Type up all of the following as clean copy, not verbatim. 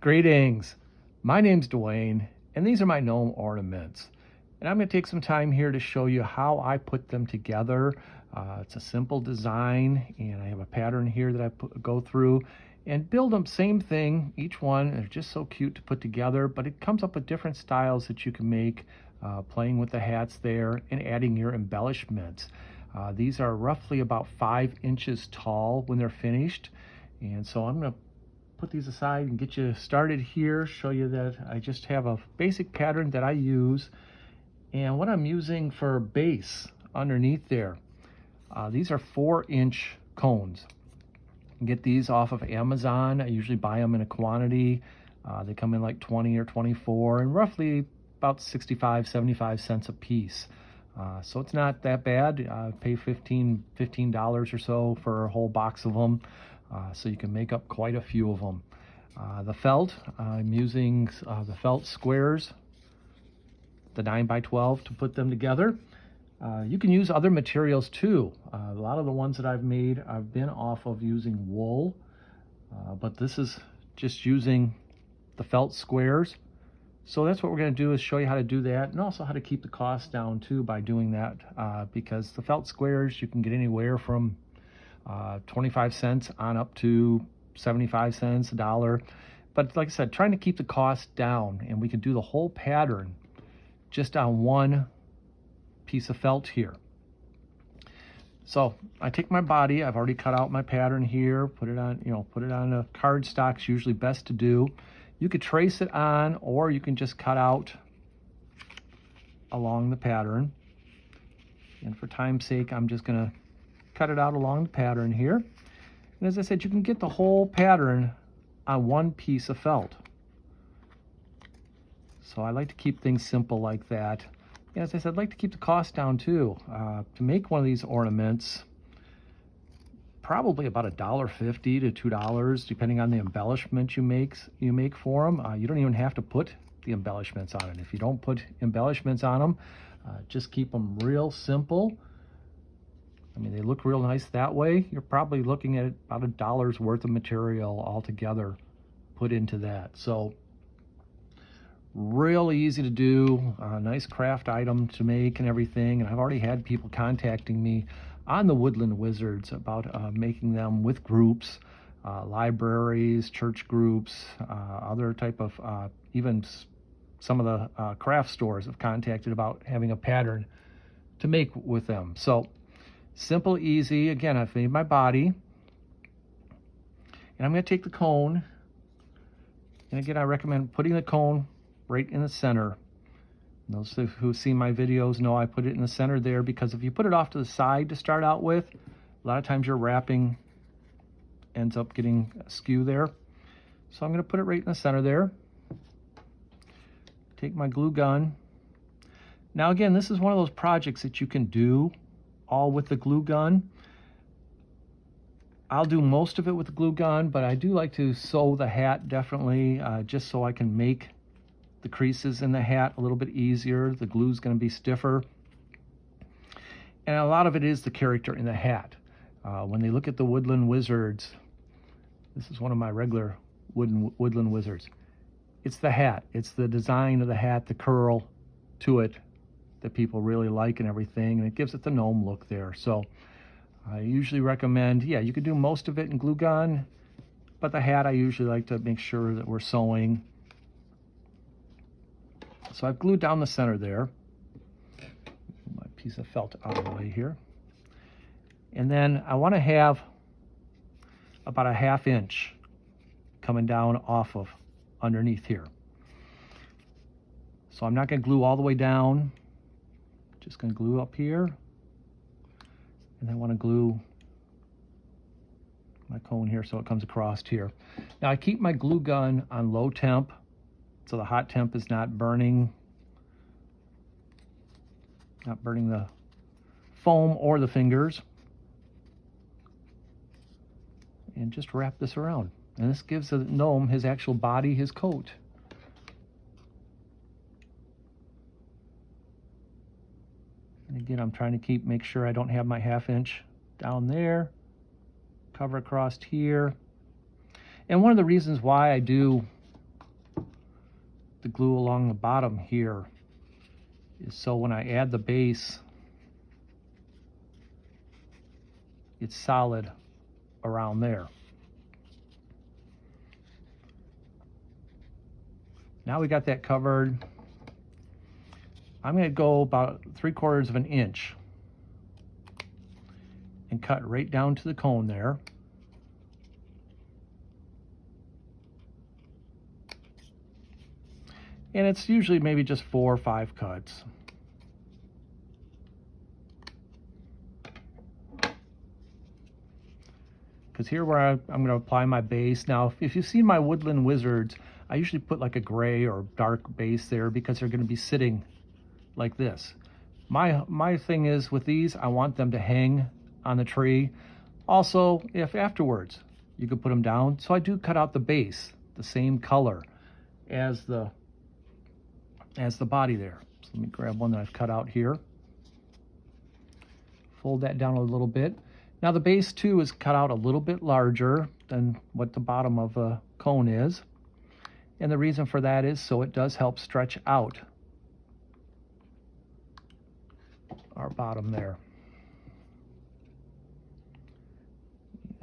Greetings, my name's Dwayne, and these are my gnome ornaments. And I'm going to take some time here to show you how I put them together. It's a simple design, and I have a pattern here that I go through and build them. Same thing, each one. They're just so cute to put together, but it comes up with different styles that you can make, playing with the hats there and adding your embellishments. These are roughly about 5 inches tall when they're finished. And so I'm going to put these aside and get you started here, show you that I just have a basic pattern that I use. And what I'm using for base underneath there, these are 4-inch cones. You can get these off of Amazon. I usually buy them in a quantity. They come in like 20 or 24 and roughly about 65, 75 cents a piece. So it's not that bad. I pay $15 or so for a whole box of them. So you can make up quite a few of them. The felt, I'm using the felt squares, the 9x12 to put them together. You can use other materials too. A lot of the ones that I've made, I've been off of using wool, but this is just using the felt squares. So that's what we're going to do, is show you how to do that, and also how to keep the cost down too by doing that, because the felt squares you can get anywhere from 25 cents on up to 75 cents, $1. But like I said, trying to keep the cost down, and we can do the whole pattern just on one piece of felt here. So I take my body, I've already cut out my pattern here, put it on, put it on a cardstock. It's usually best to do. You could trace it on, or you can just cut out along the pattern. And for time's sake, I'm just gonna cut it out along the pattern here. And as I said, you can get the whole pattern on one piece of felt. So I like to keep things simple like that. And as I said, I'd like to keep the cost down too. To make one of these ornaments, probably about $1.50 to $2, depending on the embellishment you make for them. You don't even have to put the embellishments on it. If you don't put embellishments on them, just keep them real simple. I mean, they look real nice that way. You're probably looking at about $1 worth of material altogether put into that. So real easy to do, nice craft item to make and everything. And I've already had people contacting me on the Woodland Wizards about making them with groups, libraries, church groups, other type of, even some of the craft stores have contacted about having a pattern to make with them. So simple, easy. Again, I've made my body, and I'm going to take the cone, and again, I recommend putting the cone right in the center. Those who've seen my videos know I put it in the center there, because if you put it off to the side to start out with, a lot of times your wrapping ends up getting askew there. So I'm going to put it right in the center there. Take my glue gun. Now again, this is one of those projects that you can do all with the glue gun. I'll do most of it with the glue gun, but I do like to sew the hat definitely, just so I can make the creases in the hat a little bit easier. The glue's going to be stiffer. And a lot of it is the character in the hat. When they look at the Woodland Wizards, this is one of my regular Woodland Wizards. It's the hat. It's the design of the hat, the curl to it that people really like and everything, and it gives it the gnome look there. So I usually recommend, yeah, you could do most of it in glue gun, but the hat I usually like to make sure that we're sewing. So I've glued down the center there. My piece of felt out of the way here. And then I want to have about a 1/2 inch coming down off of underneath here. So I'm not going to glue all the way down. Just going to glue up here. And I want to glue my cone here so it comes across here. Now I keep my glue gun on low temp, so the hot temp is not burning the foam or the fingers. And just wrap this around. And this gives the gnome his actual body, his coat. And again, I'm trying to make sure I don't have my 1/2 inch down there. Cover across here. And one of the reasons why I do the glue along the bottom here is so when I add the base, it's solid around there. Now we got that covered. I'm going to go about 3/4 of an inch and cut right down to the cone there. And it's usually maybe just 4 or 5 cuts. Because here where I'm going to apply my base. Now, if you've seen my Woodland Wizards, I usually put like a gray or dark base there because they're going to be sitting like this. My thing is with these, I want them to hang on the tree. Also, if afterwards you could put them down, so I do cut out the base the same color as the body there. So let me grab one that I've cut out here. Fold that down a little bit. Now the base too is cut out a little bit larger than what the bottom of a cone is. And the reason for that is so it does help stretch out our bottom there.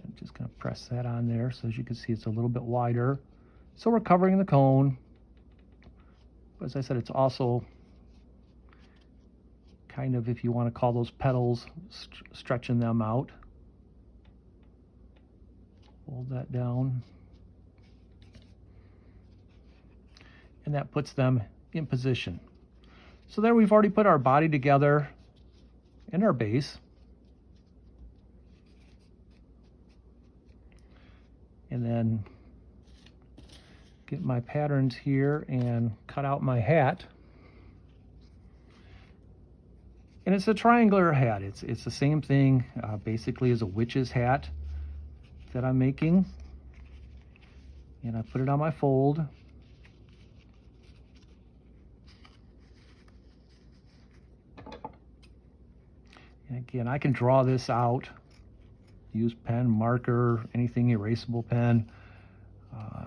I'm just going to press that on there so as you can see it's a little bit wider. So we're covering the cone. But as I said, it's also kind of, if you want to call those petals, stretching them out. Hold that down. And that puts them in position. So there we've already put our body together and our base. And then get my patterns here and cut out my hat. And it's a triangular hat. It's the same thing basically as a witch's hat that I'm making. And I put it on my fold. And again, I can draw this out. Use pen, marker, anything erasable pen.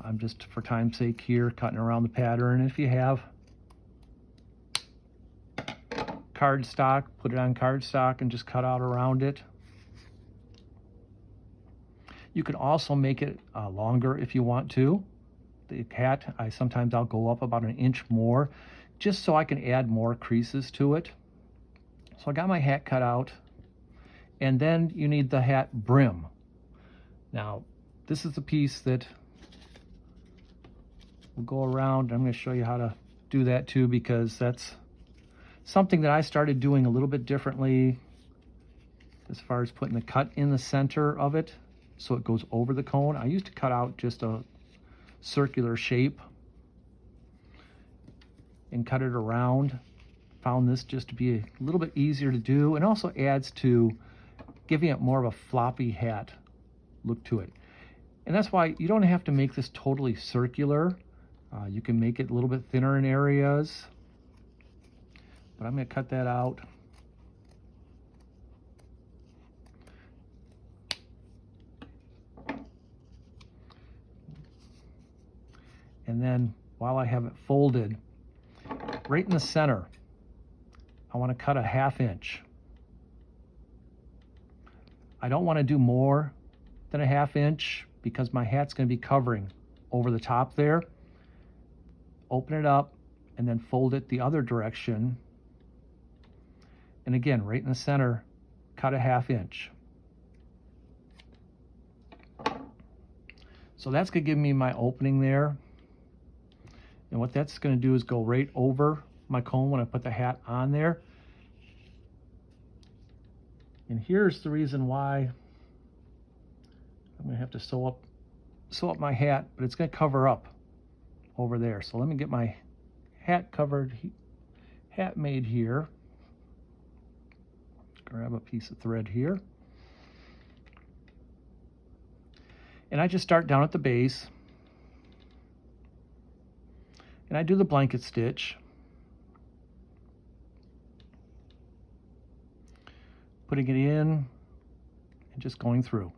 I'm just, for time's sake here, cutting around the pattern. If you have cardstock, put it on cardstock and just cut out around it. You can also make it longer if you want to. The hat, sometimes I'll go up about 1 inch more just so I can add more creases to it. So I got my hat cut out, and then you need the hat brim. Now, this is the piece that will go around. I'm going to show you how to do that too, because that's something that I started doing a little bit differently as far as putting the cut in the center of it so it goes over the cone. I used to cut out just a circular shape and cut it around. Found this just to be a little bit easier to do, and also adds to giving it more of a floppy hat look to it. And that's why you don't have to make this totally circular. You can make it a little bit thinner in areas, but I'm going to cut that out. And then while I have it folded, right in the center, I want to cut a 1/2 inch. I don't want to do more than a 1/2 inch because my hat's going to be covering over the top there. Open it up and then fold it the other direction. And again, right in the center, cut a 1/2 inch. So that's going to give me my opening there. And what that's going to do is go right over my cone when I put the hat on there. And here's the reason why I'm going to have to sew up my hat, but it's going to cover up over there. So let me get my hat made here. Grab a piece of thread here. And I just start down at the base. And I do the blanket stitch. Putting it in and just going through.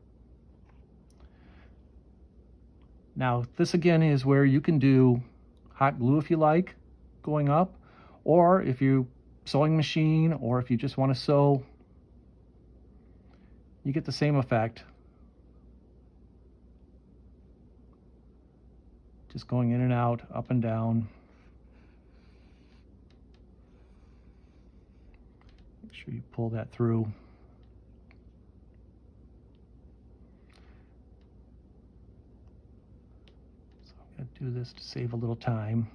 Now, this again is where you can do hot glue if you like going up, or if you sewing machine, or if you just want to sew, you get the same effect. Just going in and out, up and down. Make sure you pull that through. So I'm going to do this to save a little time.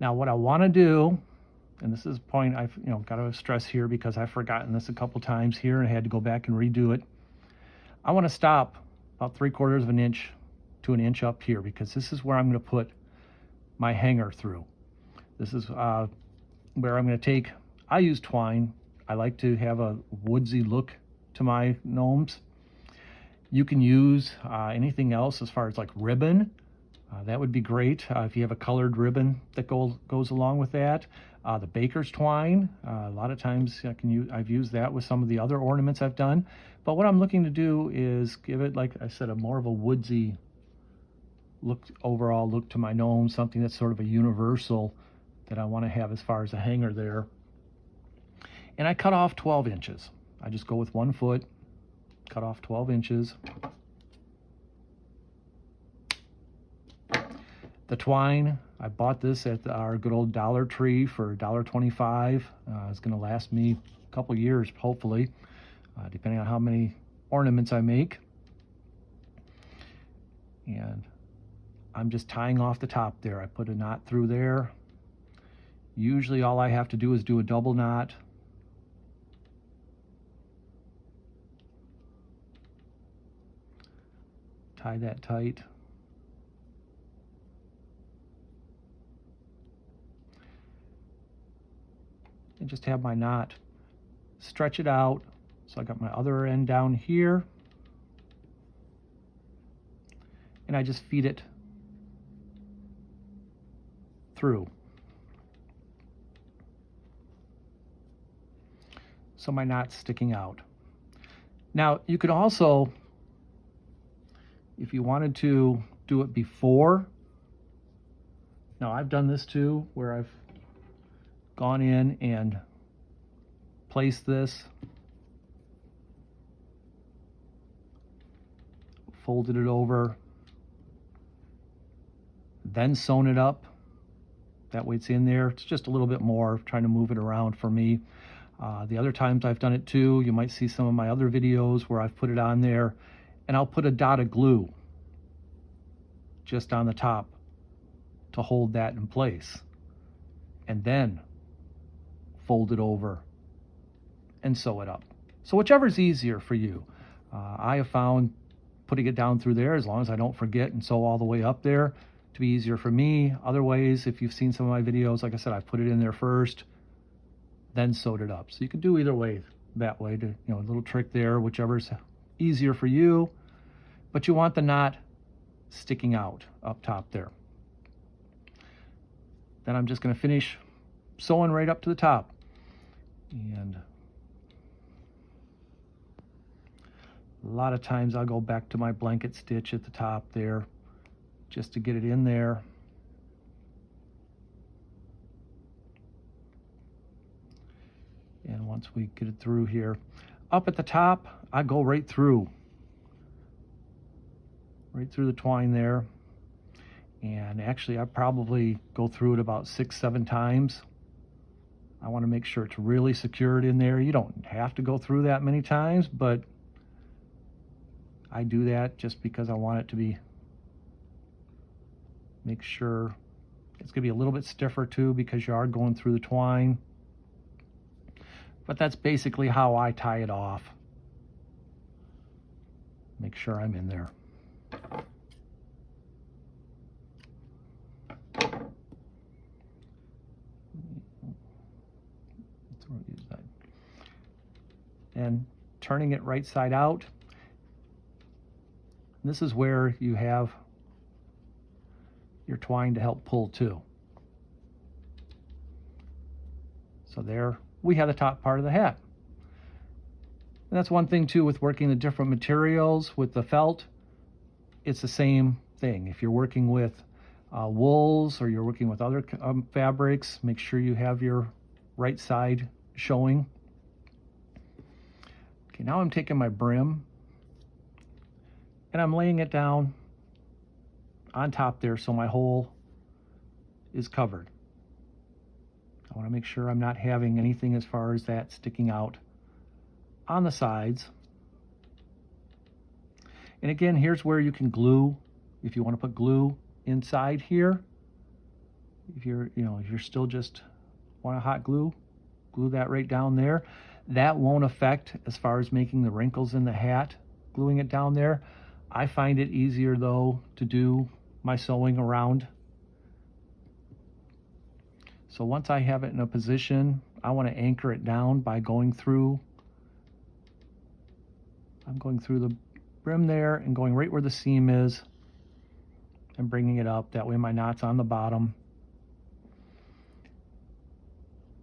Now what I want to do, and this is a point I've got to stress here because I've forgotten this a couple times here and I had to go back and redo it. I want to stop about 3/4 of an inch to an inch up here because this is where I'm going to put my hanger through. This is where I'm going to take, I use twine. I like to have a woodsy look to my gnomes. You can use anything else as far as like ribbon. That would be great if you have a colored ribbon that goes along with that. The baker's twine, a lot of times I've used that with some of the other ornaments I've done. But what I'm looking to do is give it, like I said, a more of a woodsy look, overall look to my gnome, something that's sort of a universal that I want to have as far as a hanger there. And I cut off 12 inches. I just go with 1 foot, cut off 12 inches. The twine, I bought this at our good old Dollar Tree for $1.25. It's going to last me a couple years, hopefully, depending on how many ornaments I make. And I'm just tying off the top there. I put a knot through there. Usually all I have to do is do a double knot. Tie that tight. And just have my knot, stretch it out. So I got my other end down here, and I just feed it through. So my knot's sticking out. Now you could also, if you wanted to do it before, now I've done this too, where I've gone in and placed this, folded it over, then sewn it up. That way it's in there. It's just a little bit more, trying to move it around for me. The other times I've done it too, you might see some of my other videos where I've put it on there, and I'll put a dot of glue just on the top to hold that in place, and then fold it over and sew it up. So whichever's easier for you. I have found putting it down through there, as long as I don't forget and sew all the way up there, to be easier for me. Other ways, if you've seen some of my videos, like I said, I put it in there first, then sewed it up. So you can do either way, that way, to, a little trick there, whichever's easier for you. But you want the knot sticking out up top there. Then I'm just going to finish sewing right up to the top. And a lot of times I'll go back to my blanket stitch at the top there just to get it in there. And once we get it through here, up at the top, I go right through the twine there. And actually I probably go through it about 6-7 times. I want to make sure it's really secured in there. You don't have to go through that many times, but I do that just because I want it to be, make sure it's going to be a little bit stiffer too, because you are going through the twine. But that's basically how I tie it off. Make sure I'm in there. And turning it right side out. This is where you have your twine to help pull too. So there we have the top part of the hat. And that's one thing too with working the different materials with the felt. It's the same thing. If you're working with wools or you're working with other fabrics, make sure you have your right side showing. Okay, now I'm taking my brim and I'm laying it down on top there so my hole is covered. I want to make sure I'm not having anything as far as that sticking out on the sides. And again, here's where you can glue if you want to put glue inside here. If you're still just want a hot glue that right down there. That won't affect as far as making the wrinkles in the hat, gluing it down there. I find it easier though to do my sewing around. So once I have it in a position, I want to anchor it down by going through. I'm going through the brim there and going right where the seam is and bringing it up. That way my knot's on the bottom.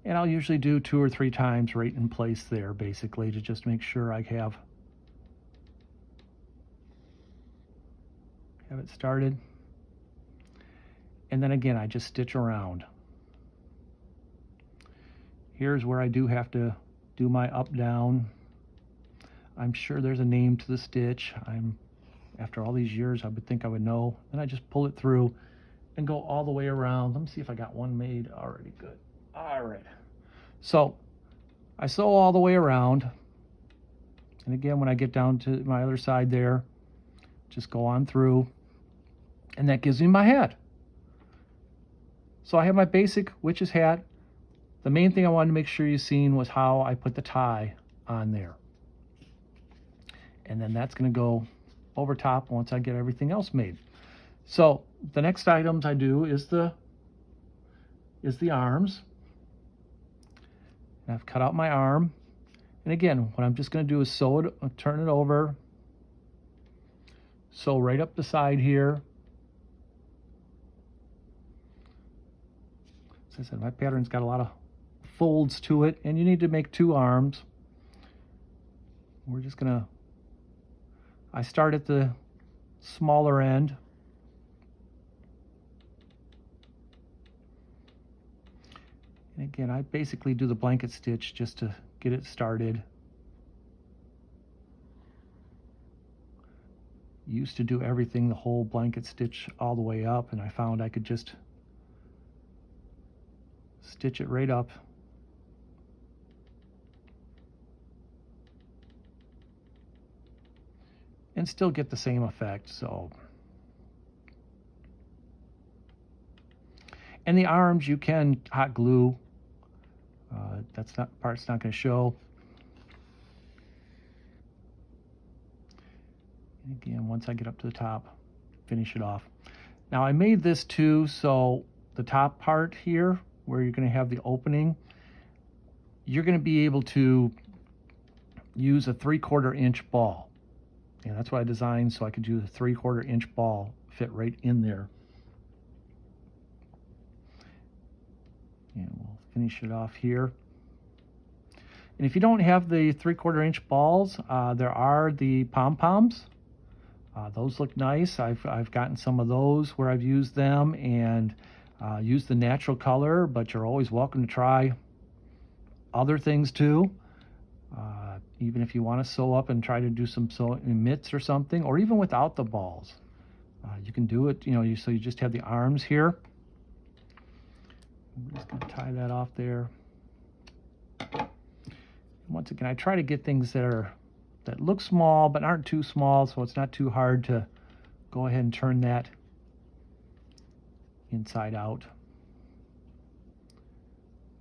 And I'll usually do 2 or 3 times right in place there, basically, to just make sure I have it started. And then again, I just stitch around. Here's where I do have to do my up down. I'm sure there's a name to the stitch. After all these years, I would think I would know. Then I just pull it through and go all the way around. Let me see if I got one made already. Good. All right. So I sew all the way around. And again, when I get down to my other side there, just go on through. And that gives me my hat. So I have my basic witch's hat. The main thing I wanted to make sure you seen was how I put the tie on there. And then that's going to go over top once I get everything else made. So the next items I do is the arms. And I've cut out my arm. And again, what I'm just going to do is sew it, turn it over, sew right up the side here. As I said, my pattern's got a lot of folds to it, and you need to make 2 arms. We're just gonna, I start at the smaller end. And again, I basically do the blanket stitch just to get it started. Used to do everything, the whole blanket stitch all the way up, and I found I could just stitch it right up. And still get the same effect. So, and the arms you can hot glue. Part's not going to show. And again, once I get up to the top, finish it off. Now I made this too, so the top part here, where you're going to have the opening, you're going to be able to use a 3/4 inch ball. And that's what I designed, so I could use a 3/4 inch ball, fit right in there. And we'll finish it off here. And if you don't have the 3/4 inch balls, there are the pom-poms. Those look nice. I've gotten some of those where I've used them and used the natural color, but you're always welcome to try other things too. Even if you want to sew up and try to do some sewing mitts or something, or even without the balls, you can do it. So you just have the arms here. I'm just going to tie that off there. Once again, I try to get things that look small but aren't too small, so it's not too hard to go ahead and turn that inside out.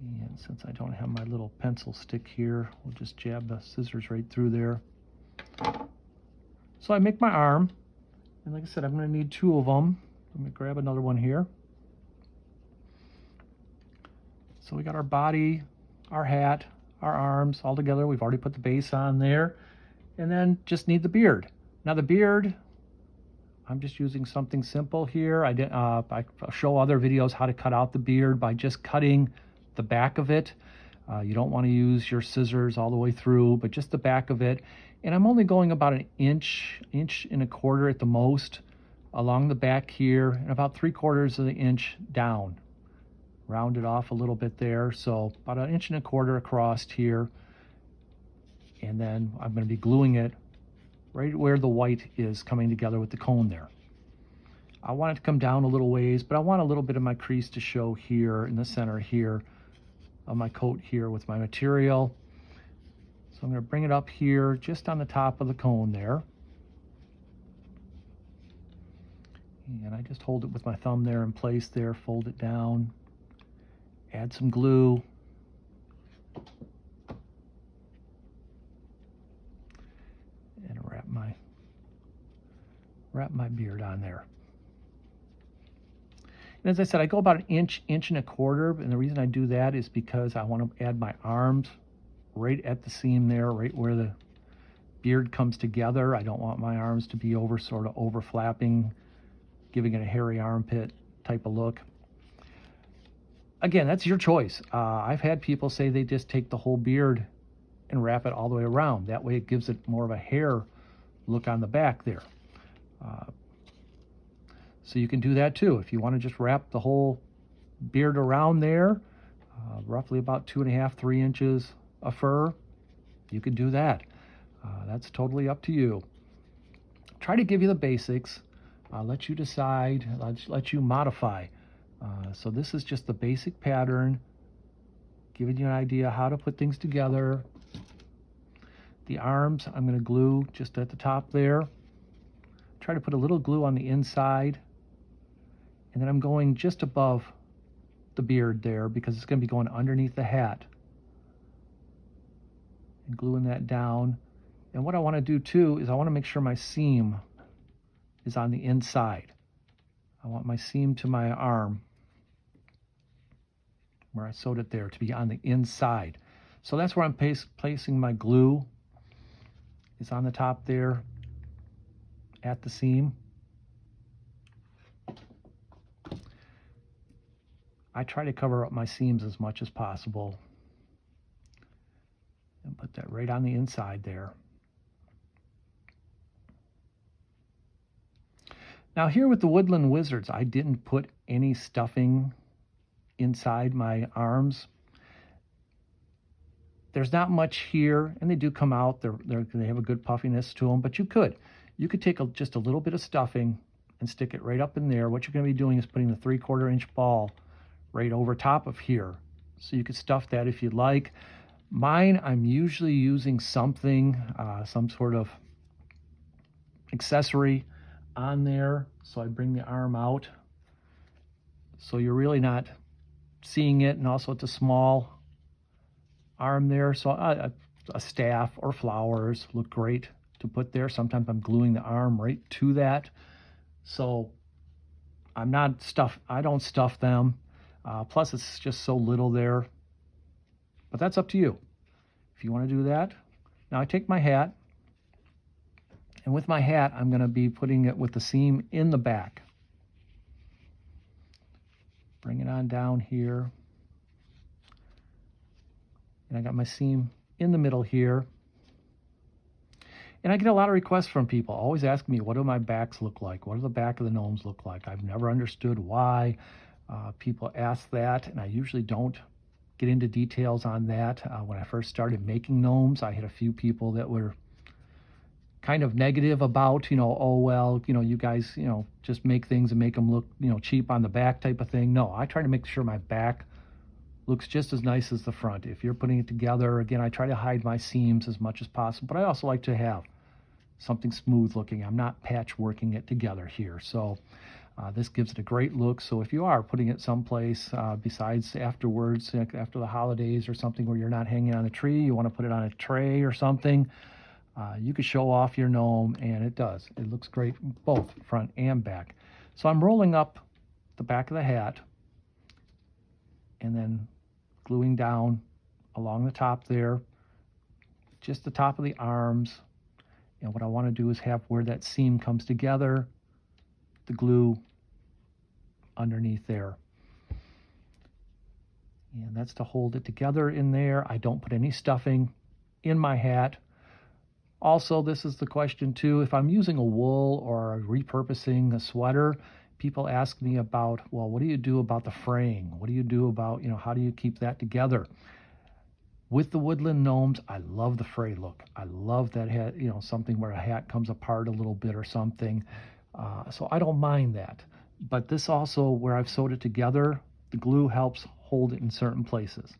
And since I don't have my little pencil stick here, we'll just jab the scissors right through there. So I make my arm, and like I said, I'm going to need 2 of them. Let me grab another one here. So we got our body, our hat, our arms all together. We've already put the base on there, and then just need the beard. Now the beard, I'm just using something simple here. I show other videos how to cut out the beard by just cutting the back of it. You don't want to use your scissors all the way through, but just the back of it. And I'm only going about an inch and a quarter at the most along the back here and about 3/4 of the inch down. Round it off a little bit there, so about 1.25 inches across here. And then I'm going to be gluing it right where the white is coming together with the cone there. I want it to come down a little ways, but I want a little bit of my crease to show here in the center here of my coat here with my material. So I'm going to bring it up here just on the top of the cone there. And I just hold it with my thumb there in place there, fold it down, add some glue. And wrap my beard on there. And as I said, I go about 1.25 inches, and the reason I do that is because I want to add my arms right at the seam there, right where the beard comes together. I don't want my arms to be sort of overflapping, giving it a hairy armpit type of look. Again, that's your choice. I've had people say they just take the whole beard and wrap it all the way around. That way it gives it more of a hair look on the back there. So you can do that too. If you want to just wrap the whole beard around there, roughly about 2.5 to 3 inches of fur, you can do that. That's totally up to you. Try to give you the basics. Let you decide, let you modify. So this is just the basic pattern, giving you an idea how to put things together. The arms, I'm going to glue just at the top there. Try to put a little glue on the inside. And then I'm going just above the beard there because it's going to be going underneath the hat. And gluing that down. And what I want to do too is I want to make sure my seam is on the inside. I want my seam to my arm, where I sewed it there, to be on the inside. So that's where I'm placing my glue, is on the top there at the seam. I try to cover up my seams as much as possible and put that right on the inside there. Now here with the Woodland Wizards, I didn't put any stuffing inside my arms. There's not much here, and they do come out. They have a good puffiness to them, but you could take just a little bit of stuffing and stick it right up in there. What you're going to be doing is putting the 3/4 inch ball right over top of here. So you could stuff that if you'd like. Mine, I'm usually using something, some sort of accessory on there. So I bring the arm out. So you're really not seeing it, and also it's a small arm there. So a staff or flowers look great to put there. Sometimes I'm gluing the arm right to that. So I don't stuff them. Plus it's just so little there, but that's up to you if you want to do that. Now I take my hat, and with my hat I'm going to be putting it with the seam in the back. Bring it on down here, and I got my seam in the middle here. And I get a lot of requests from people always asking me, what do my backs look like? What do the back of the gnomes look like? I've never understood why people ask that, and I usually don't get into details on that. When I first started making gnomes, I had a few people that were kind of negative about, oh, well, you guys, just make things and make them look, cheap on the back type of thing. No, I try to make sure my back looks just as nice as the front. If you're putting it together, again, I try to hide my seams as much as possible, but I also like to have something smooth looking. I'm not patchworking it together here. So this gives it a great look. So if you are putting it someplace besides afterwards, after the holidays or something where you're not hanging on a tree, you want to put it on a tray or something, you could show off your gnome, and it does. It looks great both front and back. So I'm rolling up the back of the hat and then gluing down along the top there, just the top of the arms. And what I want to do is have where that seam comes together, the glue underneath there. And that's to hold it together in there. I don't put any stuffing in my hat. Also, this is the question too, if I'm using a wool or repurposing a sweater, people ask me about, well, what do you do about the fraying? What do you do about, how do you keep that together? With the woodland gnomes, I love the fray look. I love that hat, something where a hat comes apart a little bit or something. So I don't mind that. But this also, where I've sewed it together, the glue helps hold it in certain places.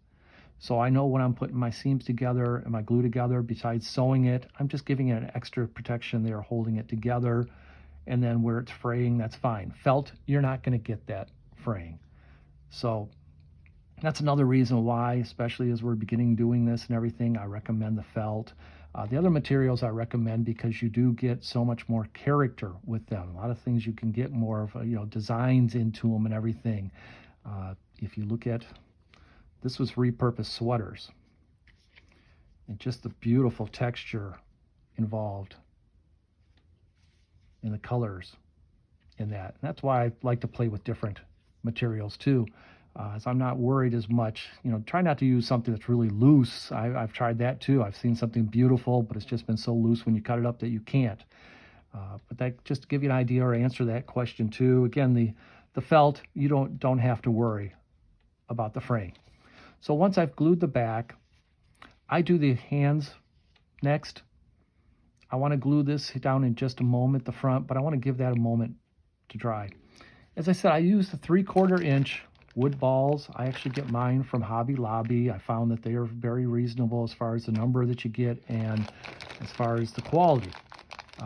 So I know when I'm putting my seams together and my glue together, besides sewing it, I'm just giving it an extra protection there, holding it together. And then where it's fraying, that's fine. Felt, you're not going to get that fraying. So that's another reason why, especially as we're beginning doing this and everything, I recommend the felt. The other materials I recommend because you do get so much more character with them. A lot of things you can get more of, designs into them and everything. If you look at, this was repurposed sweaters. And just the beautiful texture involved in the colors in that. And that's why I like to play with different materials too. As I'm not worried as much, try not to use something that's really loose. I've tried that too. I've seen something beautiful, but it's just been so loose when you cut it up that you can't. But that, just to give you an idea or answer that question too. Again, the felt, you don't have to worry about the fraying. So once I've glued the back, I do the hands next. I want to glue this down in just a moment, the front, but I want to give that a moment to dry. As I said, I use the 3/4 inch wood balls. I actually get mine from Hobby Lobby. I found that they are very reasonable as far as the number that you get and as far as the quality.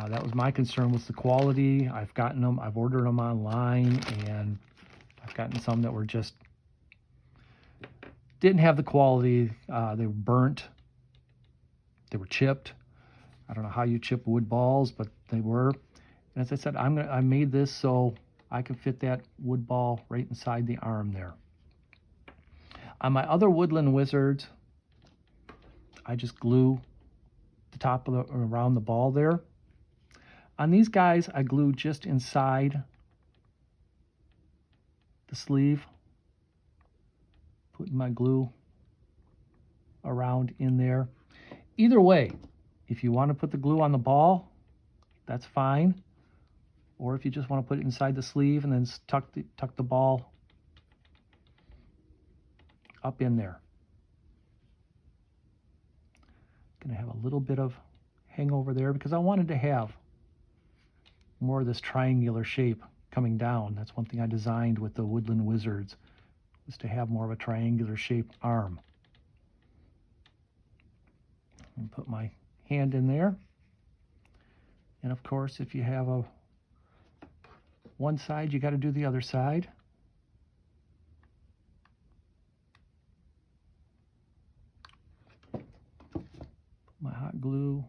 That was my concern, was the quality. I've gotten them, I've ordered them online, and I've gotten some that were just, didn't have the quality. They were burnt, they were chipped. I don't know how you chip wood balls, but they were. And as I said, I made this so I can fit that wood ball right inside the arm there. On my other Woodland Wizards, I just glue the top of around the ball there. On these guys, I glue just inside the sleeve, putting my glue around in there. Either way, if you want to put the glue on the ball, that's fine. Or if you just want to put it inside the sleeve and then tuck the ball up in there. Gonna have a little bit of hangover there because I wanted to have more of this triangular shape coming down. That's one thing I designed with the Woodland Wizards, was to have more of a triangular shaped arm. And put my hand in there. And of course, if you have one side, you got to do the other side. Put my hot glue.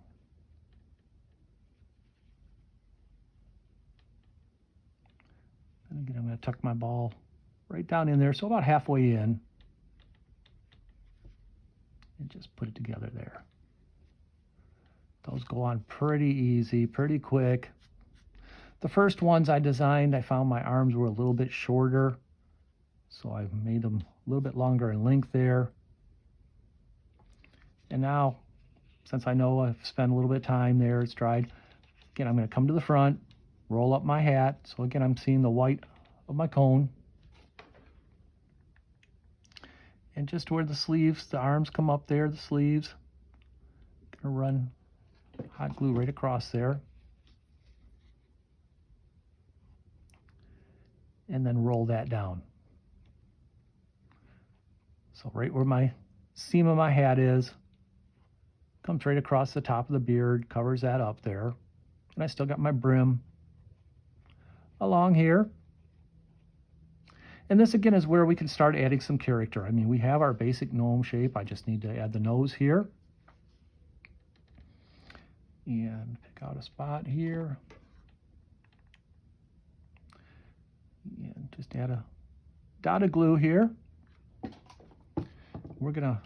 And again, I'm going to tuck my ball right down in there, so about halfway in. And just put it together there. Those go on pretty easy, pretty quick. The first ones I designed, I found my arms were a little bit shorter, so I made them a little bit longer in length there. And now, since I know I've spent a little bit of time there, it's dried, again, I'm going to come to the front, roll up my hat. So again, I'm seeing the white of my cone. And just where the sleeves, the arms come up there, the sleeves, going to run hot glue right across there. And then roll that down. So right where my seam of my hat is, comes right across the top of the beard, covers that up there. And I still got my brim along here. And this again is where we can start adding some character. I mean, we have our basic gnome shape. I just need to add the nose here. And pick out a spot here. And just add a dot of glue here. We're gonna,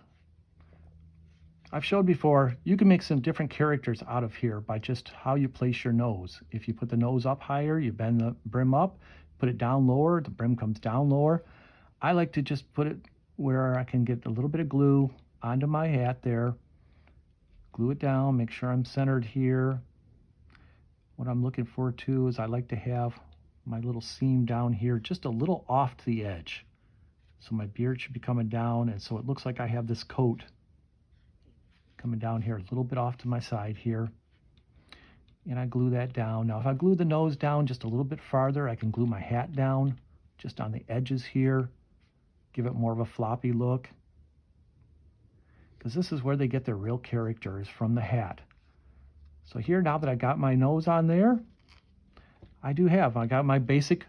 I've showed before, you can make some different characters out of here by just how you place your nose. If you put the nose up higher, you bend the brim up, put it down lower, the brim comes down lower. I like to just put it where I can get a little bit of glue onto my hat there, glue it down, make sure I'm centered here. What I'm looking for too is I like to have my little seam down here just a little off to the edge. So my beard should be coming down, and so it looks like I have this coat coming down here a little bit off to my side here. And I glue that down. Now if I glue the nose down just a little bit farther, I can glue my hat down just on the edges here, give it more of a floppy look. Because this is where they get their real character, is from the hat. So here, now that I got my nose on there, I got my basic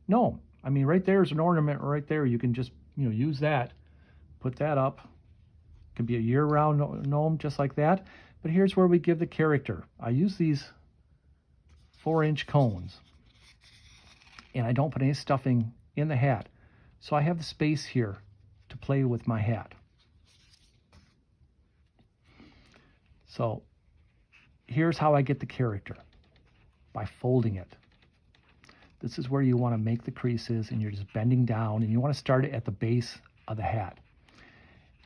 gnome. I mean, right there is an ornament right there. You can just, use that, put that up. It can be a year-round gnome just like that. But here's where we give the character. I use these 4-inch cones, and I don't put any stuffing in the hat. So I have the space here to play with my hat. So here's how I get the character, by folding it. This is where you want to make the creases, and you're just bending down, and you want to start it at the base of the hat.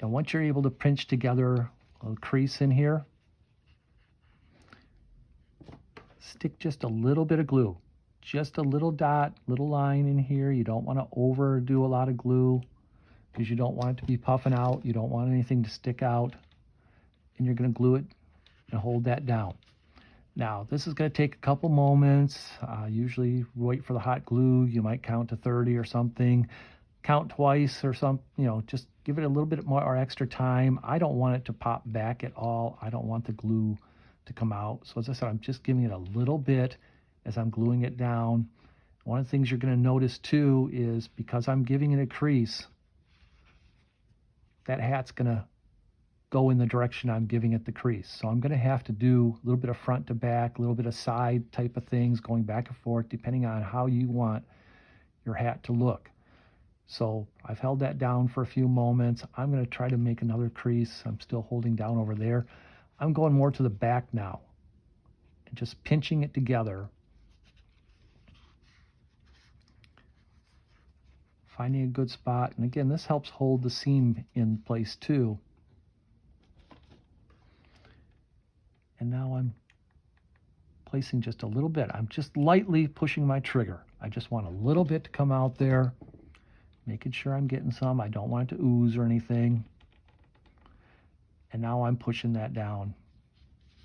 And once you're able to pinch together a little crease in here, stick just a little bit of glue, just a little dot, little line in here. You don't want to overdo a lot of glue because you don't want it to be puffing out. You don't want anything to stick out. And you're going to glue it and hold that down. Now, this is going to take a couple moments. Usually wait for the hot glue. You might count to 30 or something. Count twice or something, just give it a little bit more or extra time. I don't want it to pop back at all. I don't want the glue to come out. So as I said, I'm just giving it a little bit as I'm gluing it down. One of the things you're going to notice too is because I'm giving it a crease, that hat's going to go in the direction I'm giving it the crease. So I'm going to have to do a little bit of front to back, a little bit of side type of things, going back and forth, depending on how you want your hat to look. So I've held that down for a few moments. I'm going to try to make another crease. I'm still holding down over there. I'm going more to the back now and just pinching it together. Finding a good spot. And again, this helps hold the seam in place too. And now I'm placing just a little bit. I'm just lightly pushing my trigger. I just want a little bit to come out there, making sure I'm getting some. I don't want it to ooze or anything. And now I'm pushing that down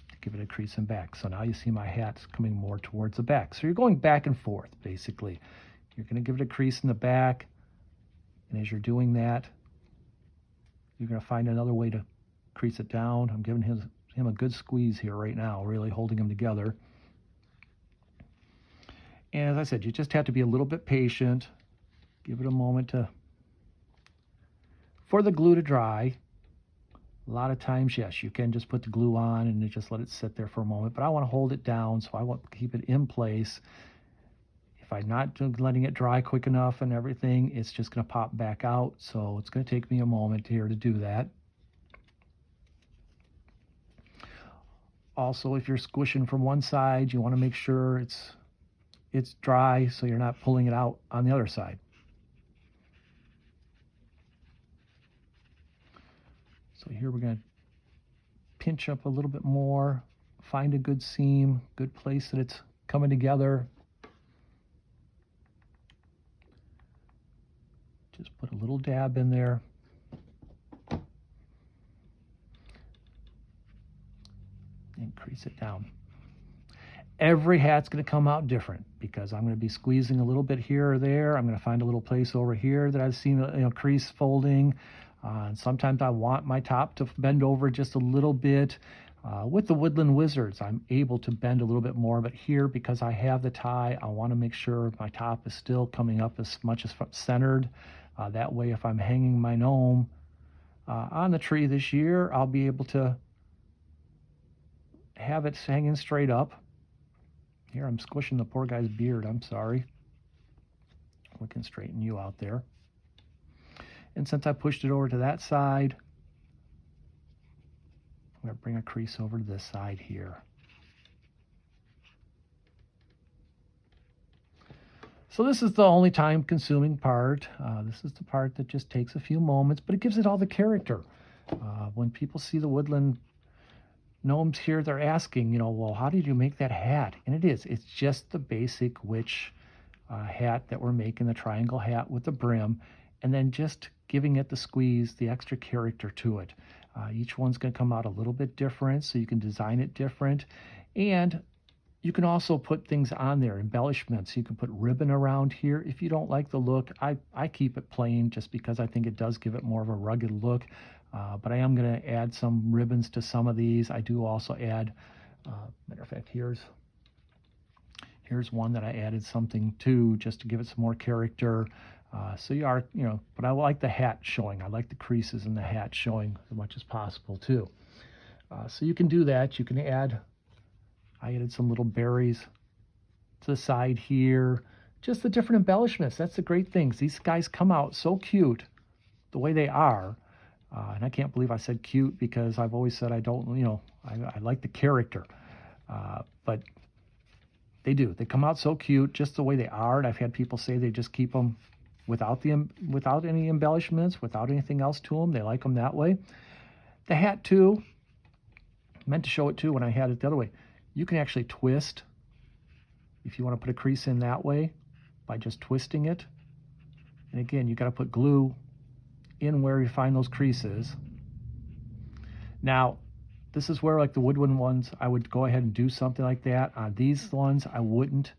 to give it a crease and back. So now you see my hat's coming more towards the back. So you're going back and forth, basically. You're going to give it a crease in the back. And as you're doing that, you're going to find another way to crease it down. I'm giving him a good squeeze here right now, really holding them together. And as I said, you just have to be a little bit patient. Give it a moment for the glue to dry. A lot of times, yes, you can just put the glue on and just let it sit there for a moment, but I want to hold it down, so I want to keep it in place. If I'm not letting it dry quick enough and everything, it's just going to pop back out, so it's going to take me a moment here to do that. Also, if you're squishing from one side, you want to make sure it's dry so you're not pulling it out on the other side. So here we're going to pinch up a little bit more, find a good seam, good place that it's coming together. Just put a little dab in there. And crease it down. Every hat's going to come out different because I'm going to be squeezing a little bit here or there. I'm going to find a little place over here that I've seen crease folding. And sometimes I want my top to bend over just a little bit. With the Woodland Wizards, I'm able to bend a little bit more, but here, because I have the tie, I want to make sure my top is still coming up as much as centered. That way, if I'm hanging my gnome on the tree this year, I'll be able to have it hanging straight up. Here, I'm squishing the poor guy's beard. I'm sorry. We can straighten you out there. And since I pushed it over to that side, I'm going to bring a crease over to this side here. So this is the only time-consuming part. This is the part that just takes a few moments, but it gives it all the character. When people see the Woodland gnomes here, they're asking, you know, well, how did you make that hat? And it's just the basic witch hat that we're making, the triangle hat with the brim, and then just giving it the squeeze, the extra character to it. Each one's going to come out a little bit different, so you can design it different. And you can also put things on there, embellishments. You can put ribbon around here. If you don't like the look, I keep it plain just because I think it does give it more of a rugged look. But I am going to add some ribbons to some of these. I do also add, matter of fact, here's one that I added something to just to give it some more character. So you are, you know, but I like the hat showing. I like the creases in the hat showing as much as possible too. So you can do that. You can add, I added some little berries to the side here. Just the different embellishments. That's the great things. These guys come out so cute the way they are. And I can't believe I said cute because I've always said I don't, you know, I like the character. But they do. They come out so cute just the way they are. And I've had people say they just keep them without any embellishments, without anything else to them. They like them that way. The hat too, meant to show it too when I had it the other way. You can actually twist if you want to put a crease in that way by just twisting it. And again, you got to put glue in where you find those creases. Now, this is where, like the woodland ones, I would go ahead and do something like that. On these ones, I wouldn't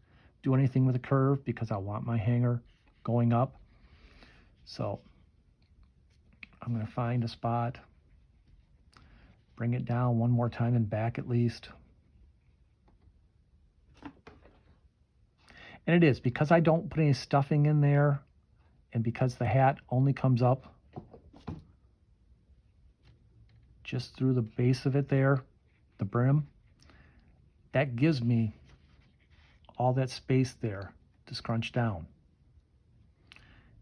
do anything with a curve because I want my hanger going up. So I'm going to find a spot, bring it down one more time and back at least. And it is, because I don't put any stuffing in there, and because the hat only comes up just through the base of it there, the brim, that gives me all that space there to scrunch down.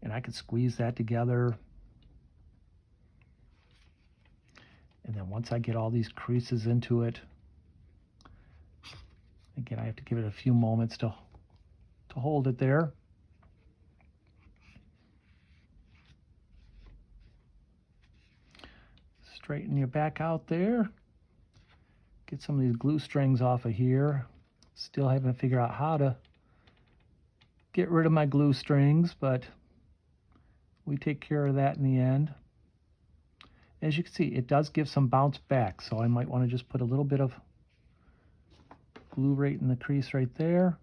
And I could squeeze that together. And then once I get all these creases into it, again, I have to give it a few moments to hold it there. Straighten your back out there. Get some of these glue strings off of here. Still haven't figured out how to get rid of my glue strings, but we take care of that in the end. As you can see, it does give some bounce back, so I might want to just put a little bit of glue right in the crease right there.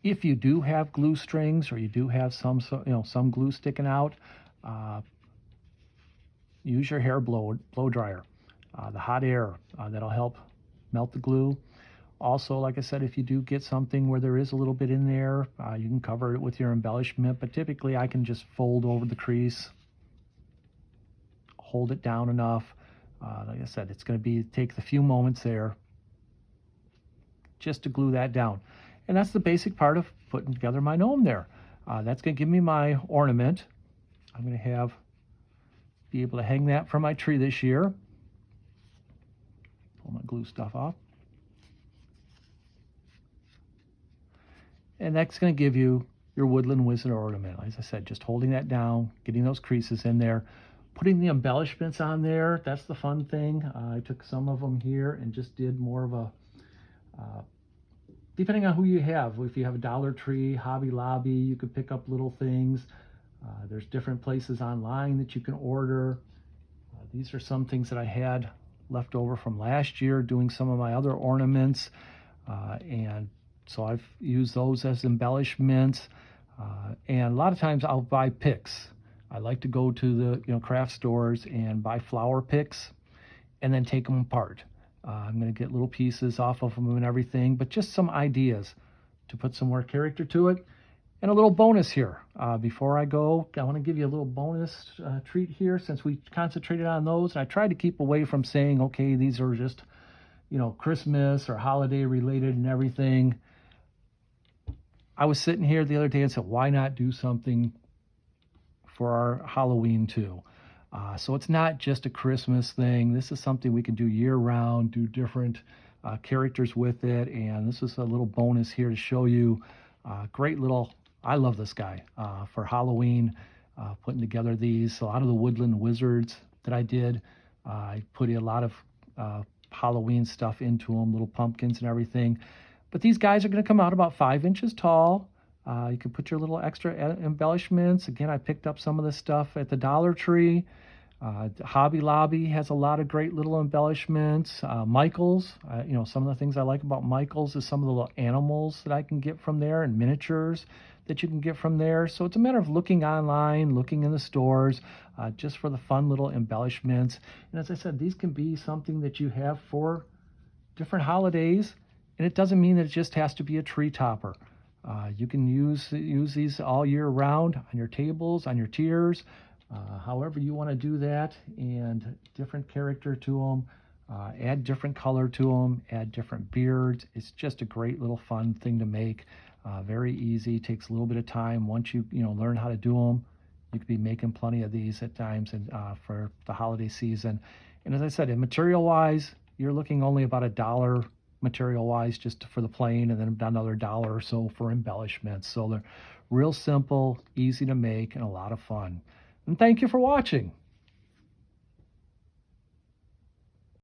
If you do have glue strings, or you do have some glue sticking out, use your hair blow dryer, the hot air, that'll help melt the glue. Also, like I said, if you do get something where there is a little bit in there, you can cover it with your embellishment, but typically I can just fold over the crease, hold it down enough. Like I said, it's going to take the few moments there just to glue that down. And that's the basic part of putting together my gnome there. That's going to give me my ornament. I'm going to be able to hang that from my tree this year. Pull my glue stuff off. And that's going to give you your Woodland Wizard Ornament. As I said, just holding that down, getting those creases in there, putting the embellishments on there. That's the fun thing. I took some of them here and just did more of a, depending on who you have. If you have a Dollar Tree, Hobby Lobby, you could pick up little things. There's different places online that you can order. These are some things that I had left over from last year doing some of my other ornaments. And so I've used those as embellishments. And a lot of times I'll buy picks. I like to go to the craft stores and buy flower picks and then take them apart. I'm going to get little pieces off of them and everything, but just some ideas to put some more character to it. And a little bonus here. Before I go, I want to give you a little bonus treat here, since we concentrated on those. And I tried to keep away from saying, okay, these are just, Christmas or holiday related and everything. I was sitting here the other day and said, why not do something for our Halloween too? So it's not just a Christmas thing. This is something we can do year round, do different characters with it. And this is a little bonus here to show you. Great little, I love this guy for Halloween, putting together these. So a lot of the Woodland Wizards that I did, I put a lot of Halloween stuff into them, little pumpkins and everything. But these guys are going to come out about 5 inches tall. You can put your little extra embellishments. Again, I picked up some of this stuff at the Dollar Tree. Hobby Lobby has a lot of great little embellishments. Michael's, some of the things I like about Michael's is some of the little animals that I can get from there and miniatures that you can get from there. So it's a matter of looking online, looking in the stores, just for the fun little embellishments. And as I said, these can be something that you have for different holidays, and it doesn't mean that it just has to be a tree topper. You can use these all year round on your tables, on your tiers, however you want to do that, and different character to them, add different color to them, add different beards. It's just a great little fun thing to make. Very easy, takes a little bit of time. Once you learn how to do them, you could be making plenty of these at times and for the holiday season. And as I said, in material wise, you're looking only about $1 material wise just for the plain, and then another $1 or so for embellishments. So they're real simple, easy to make, and a lot of fun. And thank you for watching.